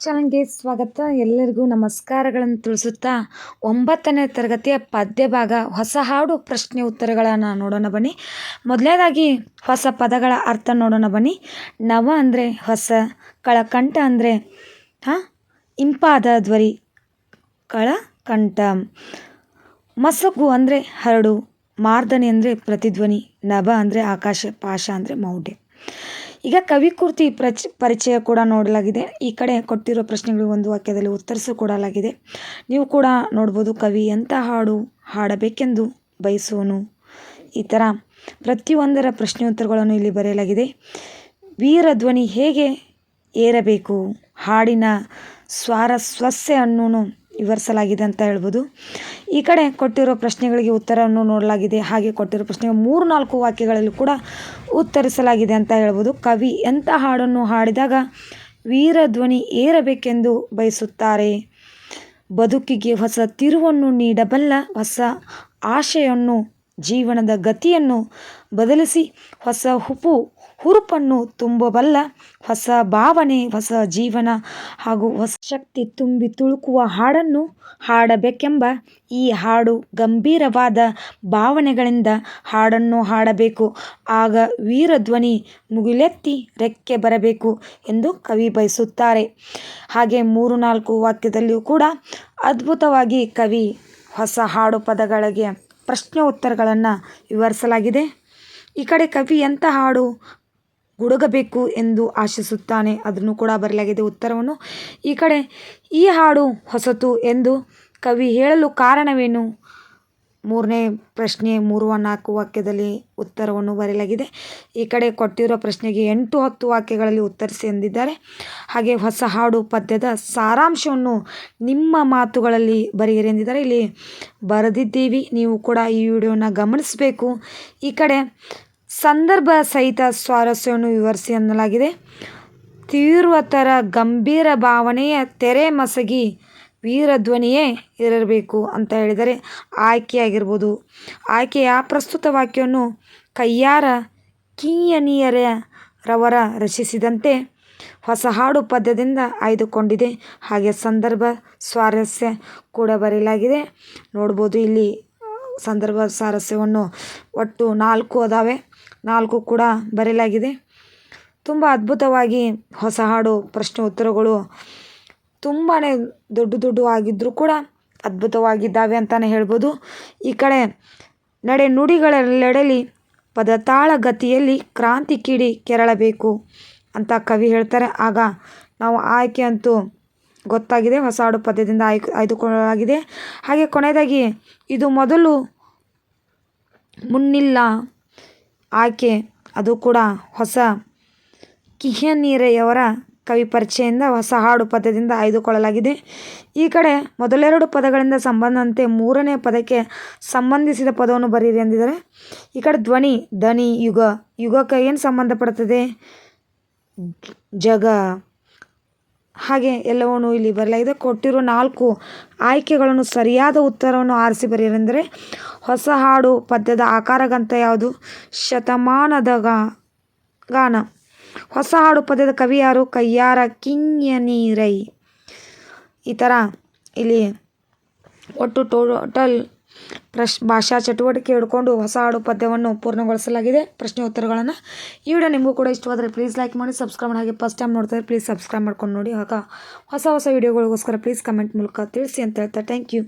ಚಾನಲ್ಗೆ ಸ್ವಾಗತ. ಎಲ್ಲರಿಗೂ ನಮಸ್ಕಾರಗಳನ್ನು ತಿಳಿಸುತ್ತಾ 9ನೇ ತರಗತಿಯ ಪದ್ಯ ಭಾಗ ಹೊಸ ಹಾಡು ಪ್ರಶ್ನೆ ಉತ್ತರಗಳನ್ನು ನೋಡೋಣ ಬನ್ನಿ. ಮೊದಲನೇದಾಗಿ ಹೊಸ ಪದಗಳ ಅರ್ಥ ನೋಡೋಣ ಬನ್ನಿ. ನವ ಅಂದರೆ ಹೊಸ, ಕಳಕಂಠ ಅಂದರೆ ಇಂಪಾದ ಧ್ವನಿ, ಕಳಕಂಠ. ಮಸಗು ಅಂದರೆ ಹರಡು, ಮಾರ್ದನಿ ಅಂದರೆ ಪ್ರತಿಧ್ವನಿ, ನಭ ಅಂದರೆ ಆಕಾಶ, ಪಾಶ ಅಂದರೆ ಮೌಢ್ಯ. ಈಗ ಕವಿ ಕೃತಿ ಪರಿಚಯ ಕೂಡ ನೋಡಲಾಗಿದೆ. ಈ ಕಡೆ ಕೊಟ್ಟಿರೋ ಪ್ರಶ್ನೆಗಳಿಗೆ ಒಂದು ವಾಕ್ಯದಲ್ಲಿ ಉತ್ತರಿಸಿ ಕೊಡಲಾಗಿದೆ. ನೀವು ಕೂಡ ನೋಡ್ಬೋದು. ಕವಿ ಎಂಥ ಹಾಡು ಹಾಡಬೇಕೆಂದು ಬಯಸುವನು, ಈ ಥರ ಪ್ರತಿಯೊಂದರ ಪ್ರಶ್ನೆ ಉತ್ತರಗಳನ್ನು ಇಲ್ಲಿ ಬರೆಯಲಾಗಿದೆ. ವೀರಧ್ವನಿ ಹೇಗೆ ಏರಬೇಕು, ಹಾಡಿನ ಸ್ವಾರಸ್ಯವನ್ನು ವಿವರಿಸಲಾಗಿದೆ ಅಂತ ಹೇಳ್ಬೋದು. ಈ ಕಡೆ ಕೊಟ್ಟಿರೋ ಪ್ರಶ್ನೆಗಳಿಗೆ ಉತ್ತರವನ್ನು ನೋಡಲಾಗಿದೆ. ಹಾಗೆ ಕೊಟ್ಟಿರೋ ಪ್ರಶ್ನೆಗೆ 3-4 ವಾಕ್ಯಗಳಲ್ಲಿ ಕೂಡ ಉತ್ತರಿಸಲಾಗಿದೆ ಅಂತ ಹೇಳ್ಬೋದು. ಕವಿ ಎಂಥ ಹಾಡನ್ನು ಹಾಡಿದಾಗ ವೀರಧ್ವನಿ ಏರಬೇಕೆಂದು ಬಯಸುತ್ತಾರೆ? ಬದುಕಿಗೆ ಹೊಸ ತಿರುವನ್ನು ನೀಡಬಲ್ಲ, ಹೊಸ ಆಶೆಯನ್ನು, ಜೀವನದ ಗತಿಯನ್ನು ಬದಲಿಸಿ ಹೊಸ ಹುರುಪನ್ನು ತುಂಬಬಲ್ಲ, ಹೊಸ ಭಾವನೆ, ಹೊಸ ಜೀವನ ಹಾಗೂ ಹೊಸ ಶಕ್ತಿ ತುಂಬಿ ತುಳುಕುವ ಹಾಡನ್ನು ಹಾಡಬೇಕೆಂಬ ಈ ಹಾಡು ಗಂಭೀರವಾದ ಭಾವನೆಗಳಿಂದ ಹಾಡನ್ನು ಹಾಡಬೇಕು. ಆಗ ವೀರಧ್ವನಿ ಮುಗಿಲೆತ್ತಿ ರೆಕ್ಕೆ ಬರಬೇಕು ಎಂದು ಕವಿ ಬಯಸುತ್ತಾರೆ. ಹಾಗೆ 3-4 ವಾಕ್ಯದಲ್ಲಿಯೂ ಕೂಡ ಅದ್ಭುತವಾಗಿ ಕವಿ ಹೊಸ ಹಾಡು ಪದಗಳಿಗೆ ಪ್ರಶ್ನೆ ಉತ್ತರಗಳನ್ನು ವಿವರಿಸಲಾಗಿದೆ. ಈ ಕಡೆ ಕವಿ ಎಂಥ ಹಾಡು ಗುಡುಗಬೇಕು ಎಂದು ಆಶಿಸುತ್ತಾನೆ, ಅದನ್ನು ಕೂಡ ಬರೆಯಲಾಗಿದೆ ಉತ್ತರವನ್ನು. ಈ ಕಡೆ ಈ ಹಾಡು ಹೊಸತು ಎಂದು ಕವಿ ಹೇಳಲು ಕಾರಣವೇನು? 3ನೇ ಪ್ರಶ್ನೆ 3-4 ವಾಕ್ಯದಲ್ಲಿ ಉತ್ತರವನ್ನು ಬರೆಯಲಾಗಿದೆ. ಈ ಕಡೆ ಕೊಟ್ಟಿರೋ ಪ್ರಶ್ನೆಗೆ 8-10 ವಾಕ್ಯಗಳಲ್ಲಿ ಉತ್ತರಿಸಿ ಎಂದಿದ್ದಾರೆ. ಹಾಗೆ ಹೊಸ ಹಾಡು ಪದ್ಯದ ಸಾರಾಂಶವನ್ನು ನಿಮ್ಮ ಮಾತುಗಳಲ್ಲಿ ಬರೆಯಿರಿ ಎಂದಿದ್ದಾರೆ. ಇಲ್ಲಿ ಬರೆದಿದ್ದೀವಿ, ನೀವು ಕೂಡ ಈ ವಿಡಿಯೋನ ಗಮನಿಸಬೇಕು. ಈ ಕಡೆ ಸಂದರ್ಭ ಸಹಿತ ಸ್ವಾರಸ್ಯವನ್ನು ವಿವರಿಸಿ ಎನ್ನಲಾಗಿದೆ. ತೀವ್ರತರ ಗಂಭೀರ ಭಾವನೆಯ ತೆರೆ ಮಸಗಿ ವೀರಧ್ವನಿಯೇ ಇರಬೇಕು ಅಂತ ಹೇಳಿದರೆ ಆಯ್ಕೆಯಾಗಿರ್ಬೋದು. ಆಯ್ಕೆಯ ಪ್ರಸ್ತುತ ವಾಕ್ಯವನ್ನು ಕಯ್ಯಾರ ಕಿಞ್ಞಣ್ಣಿಯರವರ ರಚಿಸಿದಂತೆ ಹೊಸ ಹಾಡು ಪದ್ಯದಿಂದ ಆಯ್ದುಕೊಂಡಿದೆ. ಹಾಗೆ ಸಂದರ್ಭ ಸ್ವಾರಸ್ಯ ಕೂಡ ಬರೆಯಲಾಗಿದೆ. ನೋಡ್ಬೋದು ಇಲ್ಲಿ ಸಂದರ್ಭ ಸ್ವಾರಸ್ಯವನ್ನು ಒಟ್ಟು 4 ಅದಾವೆ, 4 ಕೂಡ ಬರೆಯಲಾಗಿದೆ. ತುಂಬ ಅದ್ಭುತವಾಗಿ ಹೊಸ ಹಾಡು ಪ್ರಶ್ನೆ ಉತ್ತರಗಳು ತುಂಬಾ ದೊಡ್ಡ ಆಗಿದ್ದರೂ ಕೂಡ ಅದ್ಭುತವಾಗಿದ್ದಾವೆ ಅಂತಲೇ ಹೇಳ್ಬೋದು. ಈ ಕಡೆ ನಡೆ ನುಡಿಗಳೆಡೆಲಿ ಪದತಾಳ ಗತಿಯಲ್ಲಿ ಕ್ರಾಂತಿ ಕಿಡಿ ಕೆರಳಬೇಕು ಅಂತ ಕವಿ ಹೇಳ್ತಾರೆ. ಆಗ ನಾವು ಆಯ್ಕೆ ಅಂತೂ ಗೊತ್ತಾಗಿದೆ, ಹೊಸ ಹಾಡು ಪದ್ಯದಿಂದ ಆಯ್ದುಕೊಳ್ಳಲಾಗಿದೆ. ಹಾಗೆ ಕೊನೆಯದಾಗಿ ಇದು ಮೊದಲು ಮುನ್ನಿಲ್ಲ ಆಯ್ಕೆ, ಅದು ಕೂಡ ಹೊಸ ಕಿಞ್ಞಣ್ಣಿಯವರ ಕವಿ ಪರಿಚಯದಿಂದ ಹೊಸ ಹಾಡು ಪದ್ಯದಿಂದ ಆಯ್ದುಕೊಳ್ಳಲಾಗಿದೆ. ಈ ಕಡೆ ಮೊದಲೆರಡು ಪದಗಳಿಂದ ಸಂಬಂಧಂತೆ 3ನೇ ಪದಕ್ಕೆ ಸಂಬಂಧಿಸಿದ ಪದವನ್ನು ಬರೀರಿ ಎಂದಿದ್ದಾರೆ. ಈ ಕಡೆ ಧ್ವನಿ, ದನಿ, ಯುಗಕ್ಕೆ ಏನು ಸಂಬಂಧಪಡುತ್ತದೆ? ಜಗ. ಹಾಗೆ ಎಲ್ಲವನ್ನು ಇಲ್ಲಿ ಬರೆಯಲಾಗಿದೆ. ಕೊಟ್ಟಿರೋ 4 ಆಯ್ಕೆಗಳನ್ನು ಸರಿಯಾದ ಉತ್ತರವನ್ನು ಆರಿಸಿ ಬರೆಯರೆಂದರೆ ಹೊಸ ಹಾಡು ಪದ್ಯದ ಆಕಾರಗಂತ ಯಾವುದು? ಶತಮಾನದ ಗಾನ. ಹೊಸ ಹಾಡು ಪದ್ಯದ ಕವಿ ಯಾರು? ಕಯ್ಯಾರ ಕಿಞ್ಞಣ್ಣಿರೈ. ಈ ಥರ ಇಲ್ಲಿ ಒಟ್ಟು ಟೋಟಲ್ ಭಾಷಾ ಚಟುವಟಿಕೆ ಹಿಡ್ಕೊಂಡು ಹೊಸ ಹಾಡು ಪದ್ಯವನ್ನು ಪೂರ್ಣಗೊಳಿಸಲಾಗಿದೆ. ಪ್ರಶ್ನೆ ಉತ್ತರಗಳನ್ನು. ಈ ವಿಡಿಯೋ ನಿಮಗೂ ಕೂಡ ಇಷ್ಟವಾದರೆ ಪ್ಲೀಸ್ ಲೈಕ್ ಮಾಡಿ, ಸಬ್ಸ್ಕ್ರೈಬ್ ಮಾಡಿ. ಹಾಗೆ ಫಸ್ಟ್ ಟೈಮ್ ನೋಡ್ತಾರೆ ಪ್ಲೀಸ್ ಸಬ್ಸ್ಕ್ರೈಬ್ ಮಾಡ್ಕೊಂಡು ನೋಡಿ. ಆಗ ಹೊಸ ವಿಡಿಯೋಗಳಿಗೋಸ್ಕರ ಪ್ಲೀಸ್ ಕಮೆಂಟ್ ಮೂಲಕ ತಿಳಿಸಿ ಅಂತ ಹೇಳ್ತಾ ಥ್ಯಾಂಕ್ ಯು.